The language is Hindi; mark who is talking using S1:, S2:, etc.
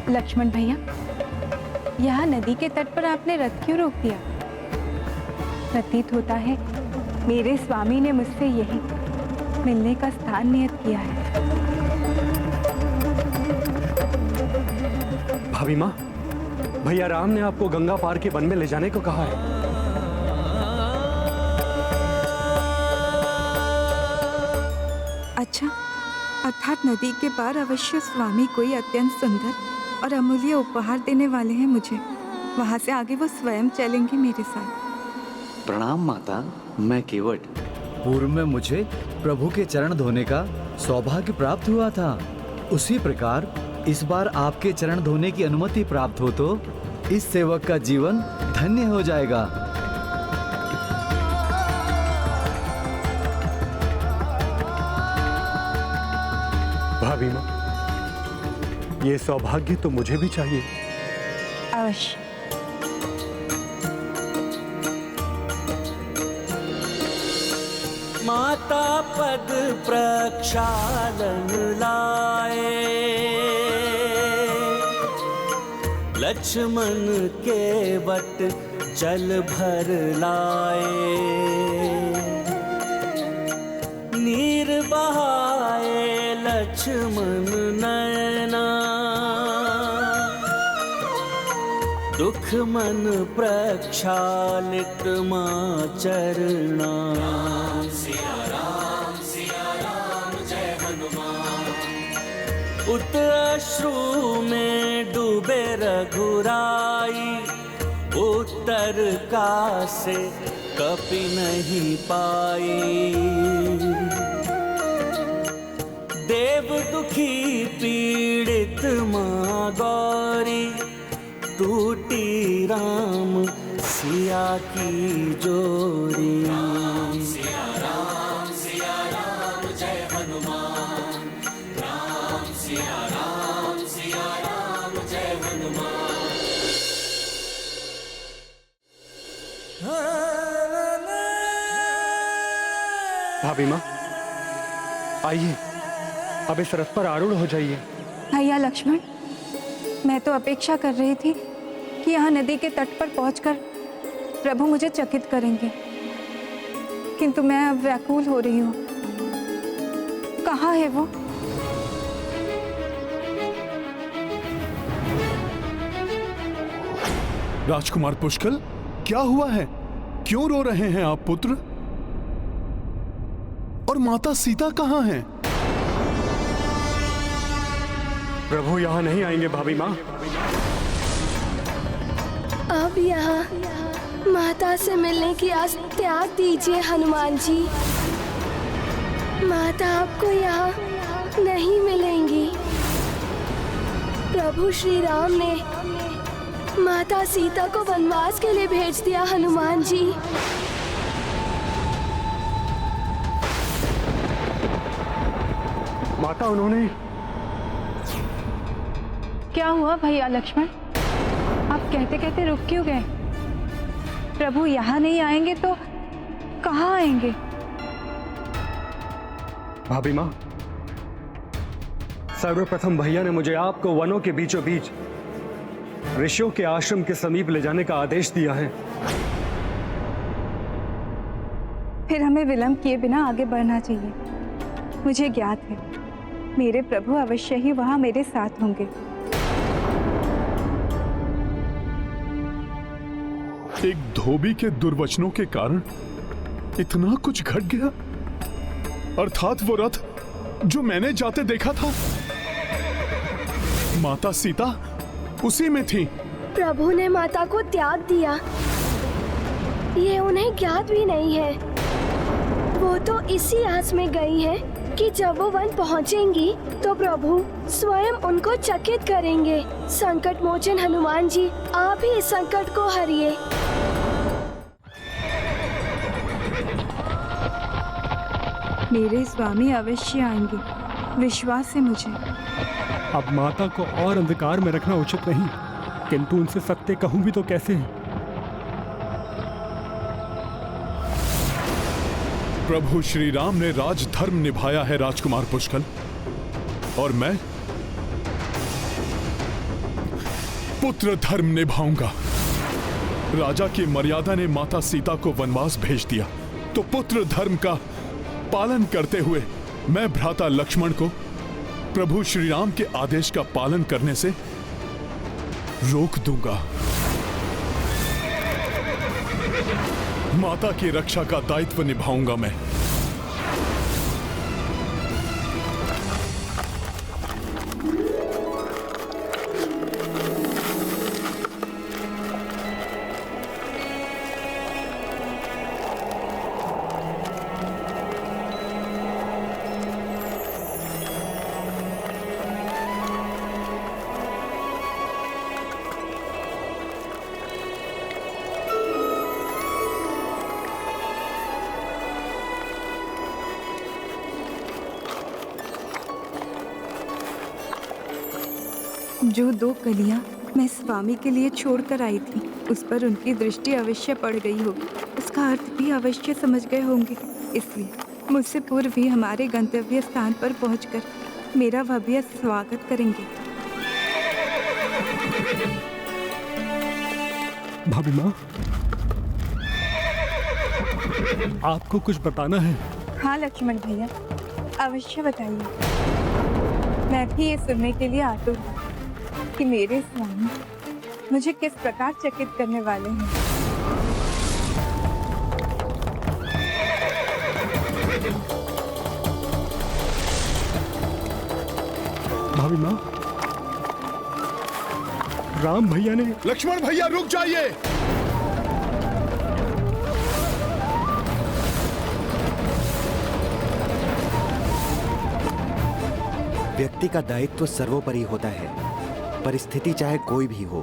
S1: लक्ष्मण भैया, यहाँ नदी के तट पर आपने रथ क्यों रोक दिया? प्रतीत होता है मेरे स्वामी ने मुझसे यही मिलने का स्थान नियत किया है।
S2: भाभी माँ, भैया राम ने आपको गंगा पार के वन में ले जाने को कहा है।
S3: अच्छा, अर्थात नदी के पार अवश्य स्वामी कोई अत्यंत सुंदर और अमूल्य उपहार देने वाले हैं मुझे। वहां से आगे वो स्वयं चलेंगे मेरे साथ।
S4: प्रणाम माता, मैं केवट।
S5: पूर्व में मुझे प्रभु के चरण धोने का सौभाग्य प्राप्त हुआ था, उसी प्रकार इस बार आपके चरण धोने की अनुमति प्राप्त हो तो इस सेवक का जीवन धन्य हो जाएगा।
S2: भाभी माँ, ये सौभाग्य तो मुझे भी चाहिए।
S1: अवश्य।
S6: माता पद प्रक्षालन लाए, लक्ष्मण के वट जल भर लाए, नीर बहाए लक्ष्मण नयना, दुख मन प्रक्षालित मां चरणा। उत अश्रु में डूबे रघुराई, उत्तर का से कपि नहीं पाई। देव दुखी पीड़ित मां गौरी, टूटी राम सिया की जोड़ी। जय हनुमान, राम सिया राम जय हनुमान।
S2: भाभी माँ, आइए, अब इस रथ पर आरूढ़ हो जाइए।
S1: भैया लक्ष्मण, मैं तो अपेक्षा कर रही थी कि यहाँ नदी के तट पर पहुंचकर प्रभु मुझे चकित करेंगे, किंतु मैं अब व्याकुल हो रही हूँ। कहाँ है वो?
S7: राजकुमार पुष्कल, क्या हुआ है? क्यों रो रहे हैं आप पुत्र? और माता सीता कहाँ हैं?
S2: प्रभु यहाँ नहीं आएंगे भाभी माँ।
S8: अब यहाँ माता से मिलने की आस त्याग दीजिए हनुमान जी। माता आपको यहाँ नहीं मिलेंगी। प्रभु श्री राम ने माता सीता को वनवास के लिए भेज दिया हनुमान जी।
S2: माता, उन्होंने
S1: क्या हुआ भैया लक्ष्मण? आप कहते कहते रुक क्यों गए? प्रभु यहाँ नहीं आएंगे तो कहाँ आएंगे?
S2: भाभी माँ, सर्वप्रथम भैया ने मुझे आपको वनों के बीचों बीच ऋषियों के आश्रम के समीप ले जाने का आदेश दिया है।
S1: फिर हमें विलंब किए बिना आगे बढ़ना चाहिए। मुझे ज्ञात है मेरे प्रभु अवश्य ही वहां मेरे साथ होंगे।
S7: एक धोबी के दुर्वचनों के कारण इतना कुछ घट गया। अर्थात वो रथ जो मैंने जाते देखा था, माता सीता उसी में थी।
S8: प्रभु ने माता को त्याग दिया, ये उन्हें ज्ञात भी नहीं है। वो तो इसी आस में गई है कि जब वो वन पहुंचेंगी तो प्रभु स्वयं उनको चकित करेंगे। संकट मोचन हनुमान जी, आप ही इस संकट को हरिए।
S3: मेरे स्वामी अवश्य आएंगे, विश्वास है मुझे।
S9: अब माता को और अंधकार में रखना उचित नहीं, किंतु उनसे सत्य कहूं भी तो कैसे?
S7: प्रभु श्री राम ने राजधर्म निभाया है राजकुमार पुष्कल, और मैं पुत्र धर्म निभाऊंगा। राजा की मर्यादा ने माता सीता को वनवास भेज दिया, तो पुत्र धर्म का पालन करते हुए मैं भ्राता लक्ष्मण को प्रभु श्री राम के आदेश का पालन करने से रोक दूंगा। माता की रक्षा का दायित्व निभाऊंगा मैं।
S3: जो 2 कलियां मैं स्वामी के लिए छोड़कर आई थी, उस पर उनकी दृष्टि अवश्य पड़ गई होगी। उसका अर्थ भी अवश्य समझ गए होंगे, इसलिए मुझसे पूर्व ही हमारे गंतव्य स्थान पर पहुंचकर मेरा भव्य स्वागत करेंगे।
S9: भाभी माँ, आपको कुछ बताना है?
S1: हाँ लक्ष्मण भैया, अवश्य बताइए। मैं भी ये सुनने के लिए आतुर हूँ कि मेरे स्वामी मुझे किस प्रकार चकित करने वाले हैं।
S9: भाभी माँ, राम भैया ने...
S7: लक्ष्मण भैया रुक जाइए।
S10: व्यक्ति का दायित्व सर्वोपरि होता है, परिस्थिति चाहे कोई भी हो।